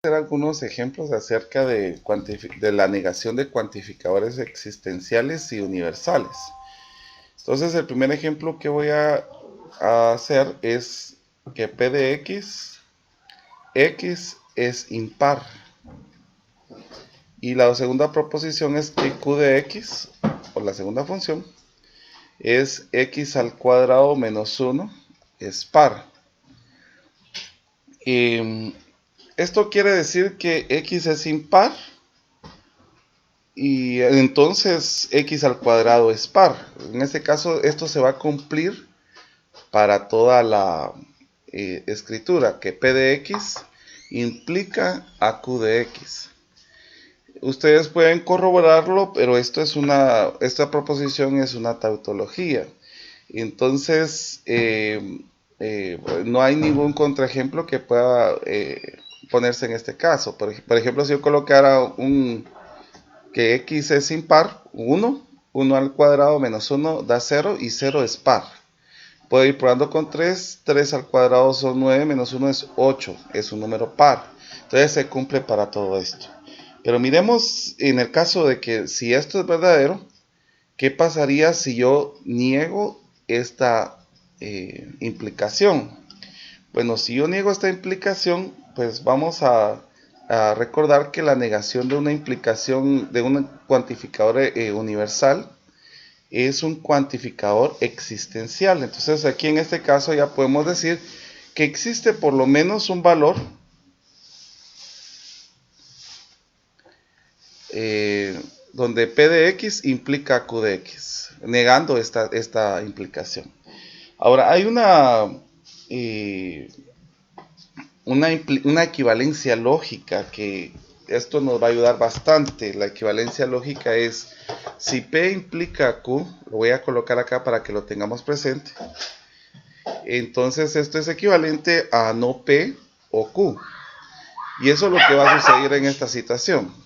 hacer algunos ejemplos acerca de la negación de cuantificadores existenciales y universales. Entonces, el primer ejemplo que voy a hacer es que P de X es impar. Y la segunda proposición es que Q de X, o la segunda función, es X al cuadrado menos 1, es par. Esto quiere decir que X es impar y entonces X al cuadrado es par. En este caso esto se va a cumplir para toda la escritura, que P de X implica a Q de X. Ustedes pueden corroborarlo, pero esta proposición es una tautología. Entonces, no hay ningún contraejemplo que pueda ponerse en este caso. Por ejemplo, si yo colocara que X es impar, 1 al cuadrado menos 1 da 0 y 0 es par. Puedo ir probando con 3 al cuadrado son 9, menos 1 es 8, es un número par. Entonces se cumple para todo esto. Pero miremos en el caso de que si esto es verdadero, ¿qué pasaría si yo niego esta implicación? Bueno, si yo niego esta implicación, pues vamos a recordar que la negación de una implicación de un cuantificador universal es un cuantificador existencial. Entonces aquí en este caso ya podemos decir que existe por lo menos un valor donde P de X implica Q de X, negando esta implicación. Ahora, hay una equivalencia lógica que esto nos va a ayudar bastante. La equivalencia lógica es, si P implica Q, lo voy a colocar acá para que lo tengamos presente, entonces esto es equivalente a no P o Q. Y eso es lo que va a suceder en esta situación.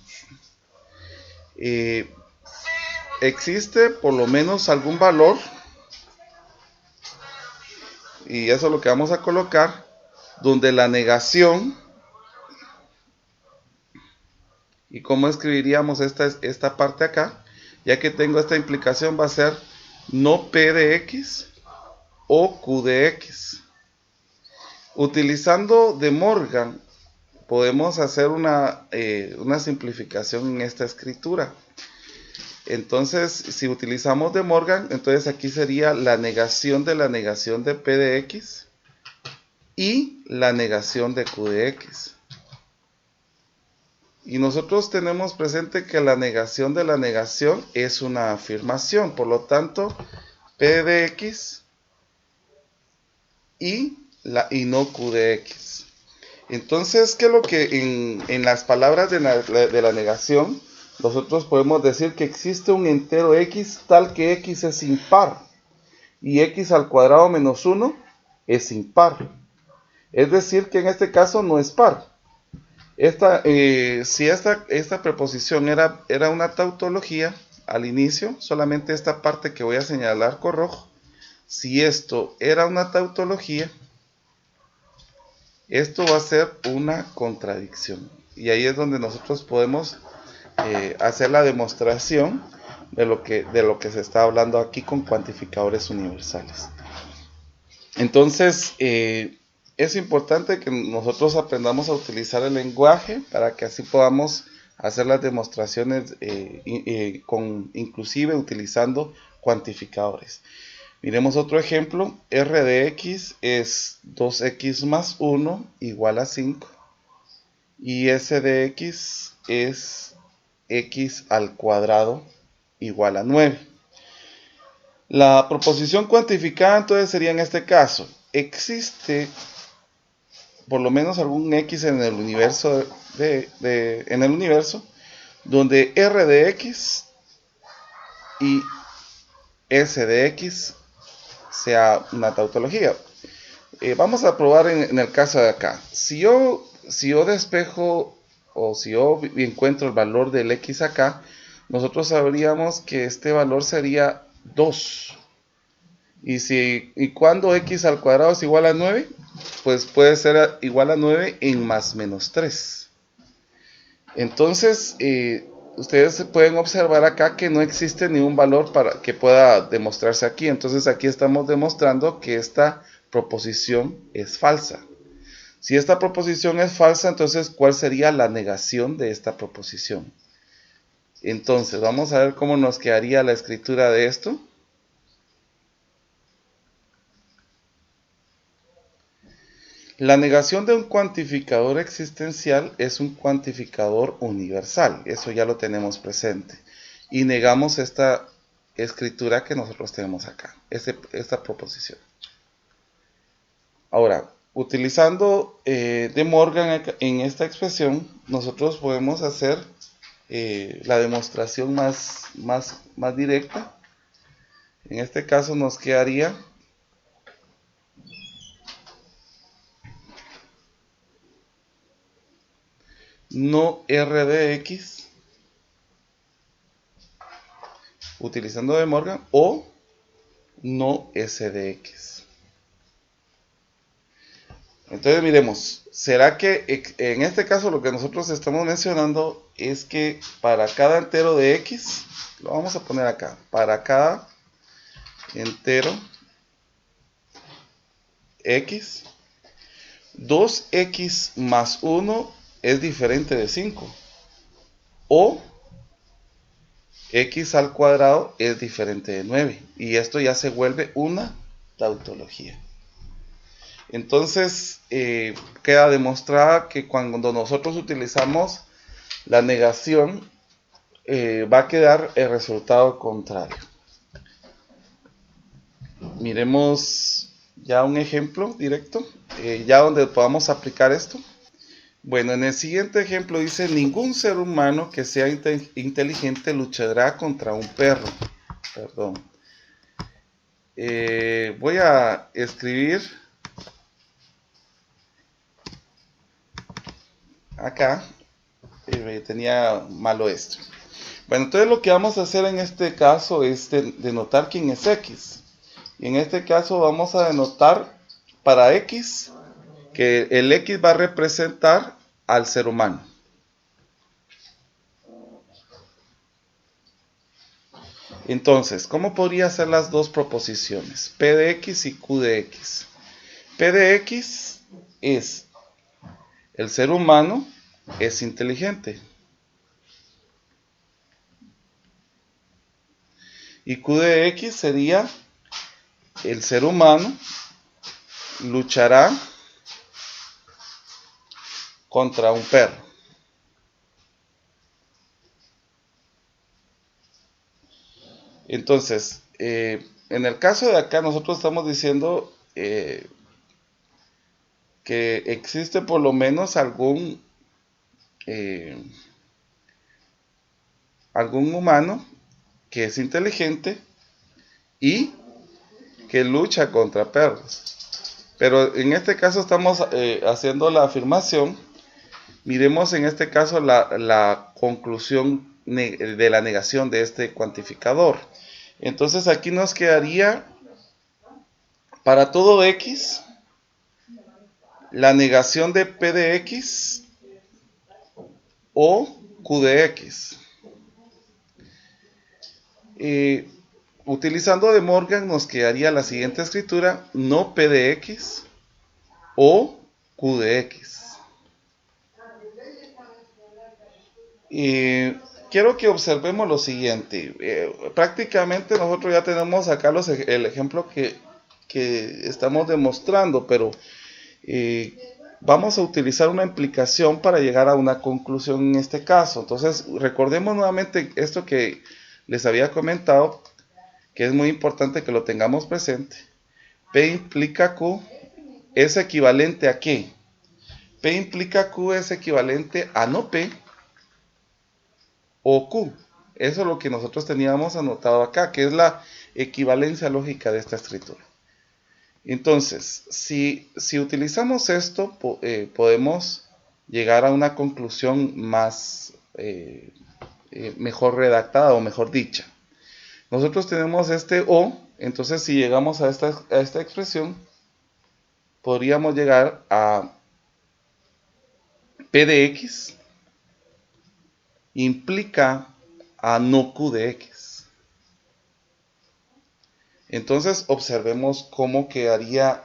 Existe por lo menos algún valor, y eso es lo que vamos a colocar, donde la negación, y cómo escribiríamos esta parte acá, ya que tengo esta implicación, va a ser no P de X o Q de X. Utilizando De Morgan, podemos hacer una simplificación en esta escritura. Entonces, si utilizamos De Morgan, entonces aquí sería la negación de P de X y la negación de Q de X. Y nosotros tenemos presente que la negación de la negación es una afirmación. Por lo tanto, P de X y no Q de X. Entonces, ¿qué es lo que en las palabras de la negación nosotros podemos decir? Que existe un entero X tal que X es impar y X al cuadrado menos 1 es impar. Es decir, que en este caso no es par. Si esta preposición era una tautología al inicio, solamente esta parte que voy a señalar con rojo, si esto era una tautología, esto va a ser una contradicción. Y ahí es donde nosotros podemos hacer la demostración de lo que se está hablando aquí con cuantificadores universales. Entonces, es importante que nosotros aprendamos a utilizar el lenguaje para que así podamos hacer las demostraciones inclusive utilizando cuantificadores. Miremos otro ejemplo. R de X es 2X más 1 igual a 5. Y S de X es X al cuadrado igual a 9. La proposición cuantificada entonces sería en este caso: existe por lo menos algún X en el universo donde R de X y S de X sea una tautología. Vamos a probar en el caso de acá. Si yo despejo o si yo encuentro el valor del X acá, nosotros sabríamos que este valor sería 2. Y cuando X al cuadrado es igual a 9, pues puede ser igual a 9 en más menos 3. Entonces, ustedes pueden observar acá que no existe ni un valor para que pueda demostrarse aquí. Entonces aquí estamos demostrando que esta proposición es falsa. Si esta proposición es falsa, entonces ¿cuál sería la negación de esta proposición? Entonces vamos a ver cómo nos quedaría la escritura de esto. La negación de un cuantificador existencial es un cuantificador universal. Eso ya lo tenemos presente. Y negamos esta escritura que nosotros tenemos acá, esta proposición. Ahora, utilizando De Morgan en esta expresión, nosotros podemos hacer la demostración más directa. En este caso nos quedaría no R de X, utilizando De Morgan, o no S de X. Entonces miremos, ¿será que en este caso lo que nosotros estamos mencionando es que para cada entero de X, lo vamos a poner acá, para cada entero X, 2X más 1 es diferente de 5, o X al cuadrado es diferente de 9, y esto ya se vuelve una tautología. Entonces queda demostrada que cuando nosotros utilizamos la negación va a quedar el resultado contrario. Miremos ya un ejemplo directo, ya donde podamos aplicar esto. Bueno, en el siguiente ejemplo dice: ningún ser humano que sea inteligente luchará contra un perro. Perdón. Voy a escribir acá. Tenía malo esto. Bueno, entonces lo que vamos a hacer en este caso es denotar quién es X. Y en este caso vamos a denotar para X que el X va a representar al ser humano. Entonces, ¿cómo podría ser las dos proposiciones? P de X y Q de X. P de X es el ser humano es inteligente. Y Q de X sería el ser humano luchará contra un perro. Entonces, en el caso de acá nosotros estamos diciendo que existe por lo menos algún humano que es inteligente y que lucha contra perros. Pero en este caso estamos haciendo la afirmación. Miremos en este caso la conclusión de la negación de este cuantificador. Entonces aquí nos quedaría para todo X la negación de P de X o Q de X. Utilizando De Morgan nos quedaría la siguiente escritura: no P de X o Q de X. Quiero que observemos lo siguiente. Prácticamente nosotros ya tenemos acá el ejemplo que estamos demostrando, pero vamos a utilizar una implicación para llegar a una conclusión en este caso. Entonces, recordemos nuevamente esto que les había comentado, que es muy importante que lo tengamos presente. P implica Q es equivalente a ¿qué? P implica Q es equivalente a no P o Q. Eso es lo que nosotros teníamos anotado acá, que es la equivalencia lógica de esta escritura. Entonces, si utilizamos esto, podemos llegar a una conclusión más mejor redactada o mejor dicha. Nosotros tenemos este O, entonces si llegamos a esta expresión, podríamos llegar a P de X implica a no Q de X. Entonces observemos cómo quedaría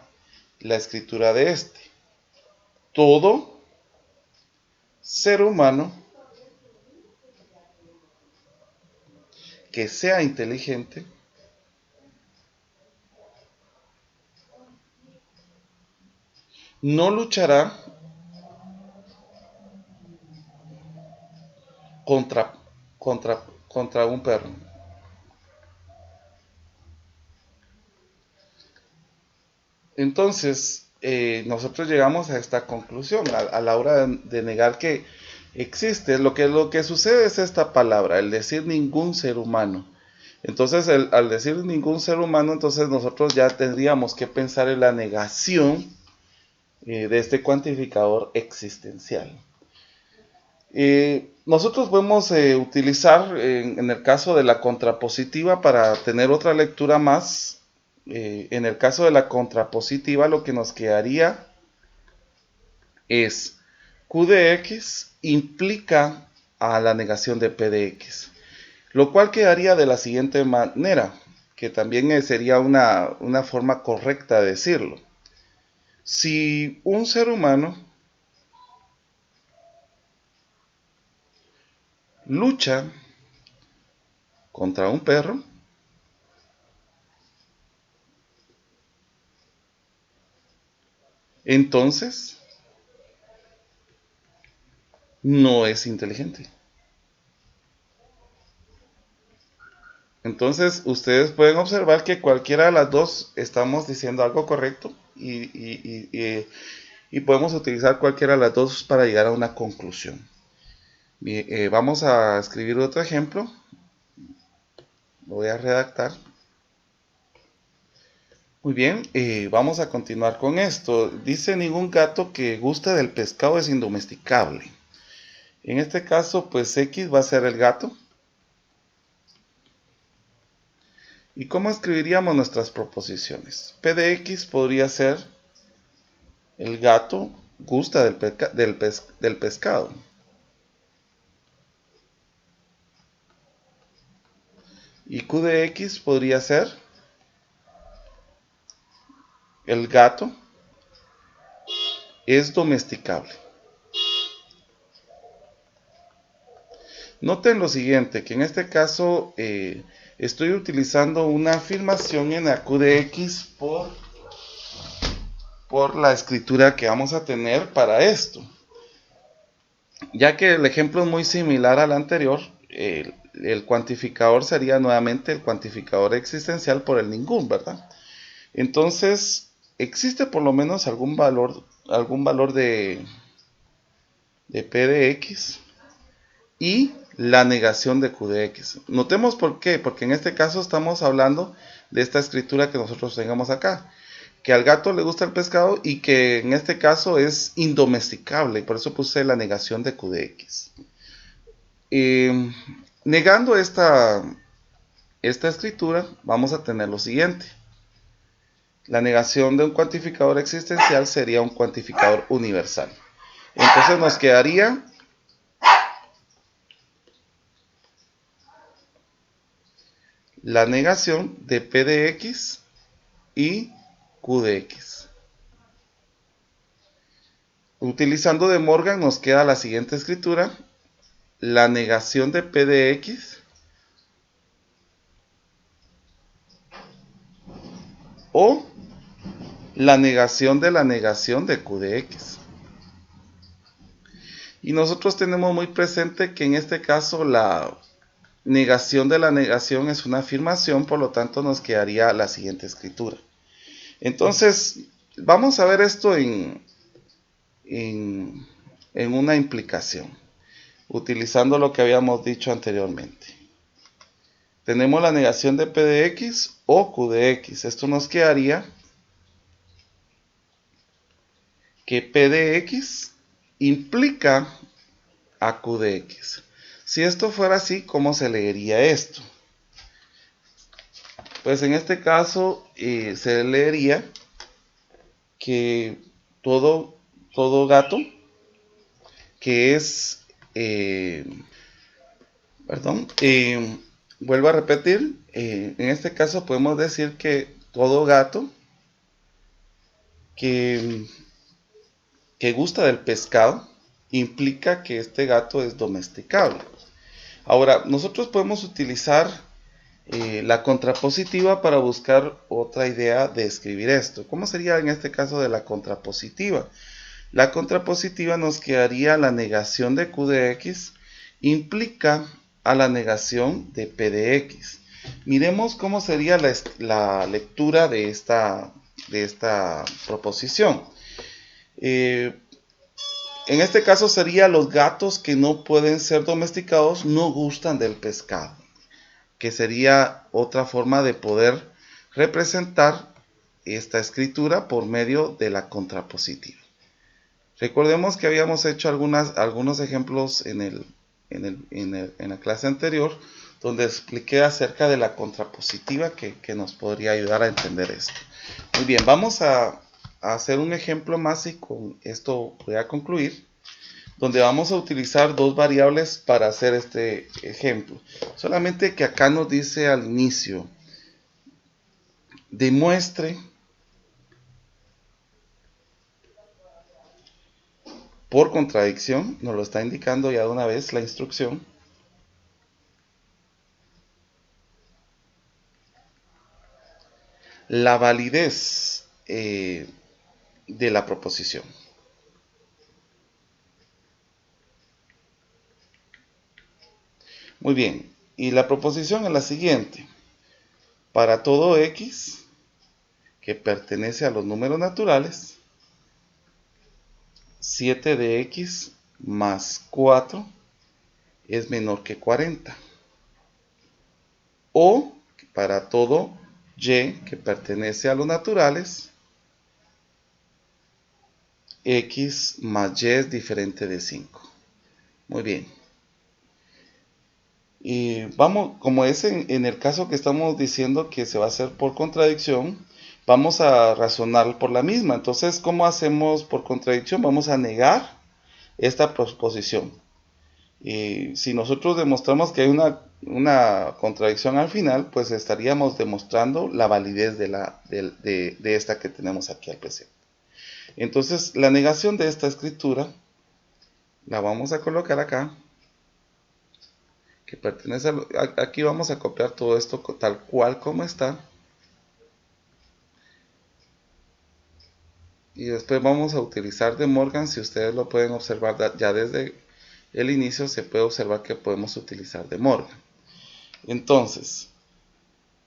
la escritura de este. Todo ser humano que sea inteligente no luchará contra, contra un perro. Entonces, nosotros llegamos a esta conclusión a la hora de negar que existe. Lo que sucede es esta palabra, el decir ningún ser humano. Entonces, al decir ningún ser humano, entonces nosotros ya tendríamos que pensar en la negación de este cuantificador existencial. Nosotros podemos utilizar en el caso de la contrapositiva para tener otra lectura más. En el caso de la contrapositiva lo que nos quedaría es Q de X implica a la negación de P de X, lo cual quedaría de la siguiente manera, que también sería una forma correcta de decirlo. Si un ser humano lucha contra un perro, entonces no es inteligente. Entonces ustedes pueden observar que cualquiera de las dos estamos diciendo algo correcto y podemos utilizar cualquiera de las dos para llegar a una conclusión. Bien, vamos a escribir otro ejemplo. Lo voy a redactar. Muy bien, vamos a continuar con esto. Dice: ningún gato que guste del pescado es indomesticable. En este caso, pues X va a ser el gato. ¿Y cómo escribiríamos nuestras proposiciones? P de X podría ser: el gato gusta del pescado. Y Q de X podría ser: el gato es domesticable. Noten lo siguiente, que en este caso estoy utilizando una afirmación en la Q de X por la escritura que vamos a tener para esto. Ya que el ejemplo es muy similar al anterior, el cuantificador sería nuevamente el cuantificador existencial por el ningún, ¿verdad? Entonces, existe por lo menos algún valor de P de X y la negación de Q de X. Notemos por qué, porque en este caso estamos hablando de esta escritura que nosotros tengamos acá, que al gato le gusta el pescado y que en este caso es indomesticable, por eso puse la negación de Q de X. Negando esta escritura, vamos a tener lo siguiente. La negación de un cuantificador existencial sería un cuantificador universal. Entonces nos quedaría la negación de P de X y Q de X. Utilizando De Morgan nos queda la siguiente escritura: la negación de P de X o la negación de Q de X. Y nosotros tenemos muy presente que en este caso la negación de la negación es una afirmación, por lo tanto nos quedaría la siguiente escritura. Entonces, vamos a ver esto en una implicación, utilizando lo que habíamos dicho anteriormente. Tenemos la negación de P de X o Q de X. Esto nos quedaría que P de X implica a Q de X. Si esto fuera así, ¿cómo se leería esto? Pues en este caso se leería que todo gato que es Perdón, vuelvo a repetir, en este caso podemos decir que todo gato que, que gusta del pescado implica que este gato es domesticable. Ahora, nosotros podemos utilizar la contrapositiva para buscar otra idea de escribir esto. ¿Cómo sería en este caso de la contrapositiva? La contrapositiva nos quedaría la negación de Q de X implica a la negación de P de X. Miremos cómo sería la lectura de esta proposición. En este caso sería los gatos que no pueden ser domesticados no gustan del pescado, que sería otra forma de poder representar esta escritura por medio de la contrapositiva. Recordemos que habíamos hecho algunos ejemplos en la clase anterior, donde expliqué acerca de la contrapositiva que nos podría ayudar a entender esto. Muy bien, vamos a hacer un ejemplo más y con esto voy a concluir, donde vamos a utilizar dos variables para hacer este ejemplo. Solamente que acá nos dice al inicio, demuestre por contradicción, nos lo está indicando ya de una vez la instrucción, la validez de la proposición. Muy bien, y la proposición es la siguiente. Para todo x que pertenece a los números naturales, 7 de x más 4 es menor que 40. O para todo y que pertenece a los naturales, x más y es diferente de 5. Muy bien. Y vamos, como es en el caso que estamos diciendo que se va a hacer por contradicción, vamos a razonar por la misma. Entonces, ¿cómo hacemos por contradicción? Vamos a negar esta proposición. Y si nosotros demostramos que hay una contradicción al final, pues estaríamos demostrando la validez de esta que tenemos aquí al presente. Entonces, la negación de esta escritura la vamos a colocar acá, que pertenece aquí vamos a copiar todo esto tal cual como está. Y después vamos a utilizar De Morgan. Si ustedes lo pueden observar ya desde el inicio, se puede observar que podemos utilizar De Morgan. Entonces,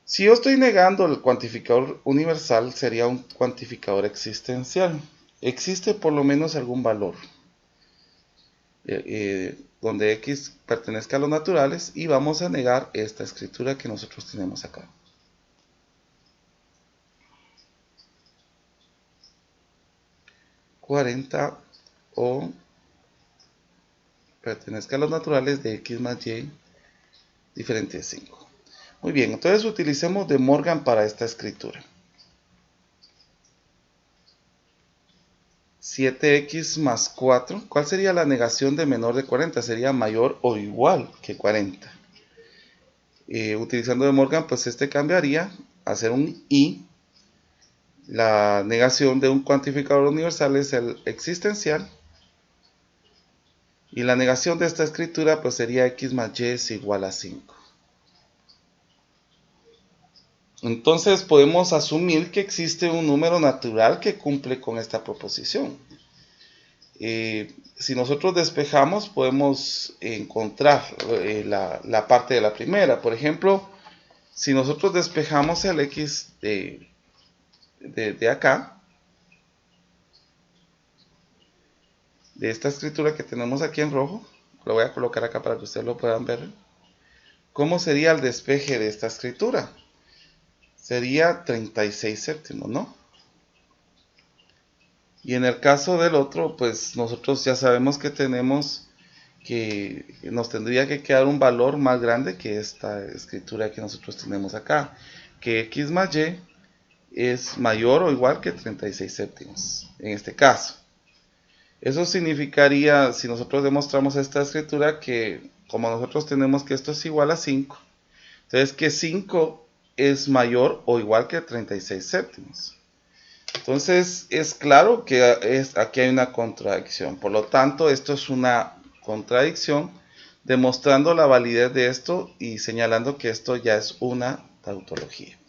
si yo estoy negando el cuantificador universal, sería un cuantificador existencial. Existe por lo menos algún valor donde x pertenezca a los naturales, y vamos a negar esta escritura que nosotros tenemos acá. $40 o pertenezca a los naturales de x más y diferente de 5. Muy bien, entonces utilicemos De Morgan para esta escritura. 7x más 4, ¿cuál sería la negación de menor de 40? Sería mayor o igual que 40. Utilizando De Morgan, pues este cambiaría a ser un i. La negación de un cuantificador universal es el existencial. Y la negación de esta escritura pues sería x más y es igual a 5. Entonces podemos asumir que existe un número natural que cumple con esta proposición. Si nosotros despejamos, podemos encontrar la parte de la primera. Por ejemplo, si nosotros despejamos el x de acá, de esta escritura que tenemos aquí en rojo, lo voy a colocar acá para que ustedes lo puedan ver. ¿Cómo sería el despeje de esta escritura? Sería 36 séptimos, ¿no? Y en el caso del otro, pues nosotros ya sabemos que nos tendría que quedar un valor más grande que esta escritura que nosotros tenemos acá, que x más y es mayor o igual que 36 séptimos, en este caso. Eso significaría, si nosotros demostramos esta escritura, que como nosotros tenemos que esto es igual a 5, entonces que 5 es mayor o igual que 36 séptimos. Entonces es claro que aquí hay una contradicción. Por lo tanto, esto es una contradicción, demostrando la validez de esto y señalando que esto ya es una tautología.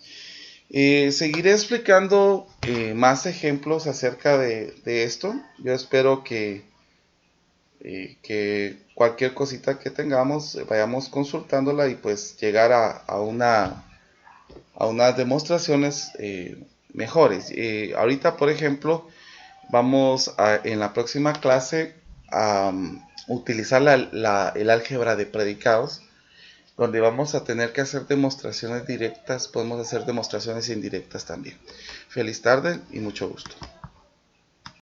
Seguiré explicando más ejemplos acerca de esto. Yo espero que cualquier cosita que tengamos vayamos consultándola y pues llegar a unas demostraciones mejores. Ahorita, por ejemplo, vamos en la próxima clase a utilizar el álgebra de predicados, donde vamos a tener que hacer demostraciones directas. Podemos hacer demostraciones indirectas también. Feliz tarde y mucho gusto.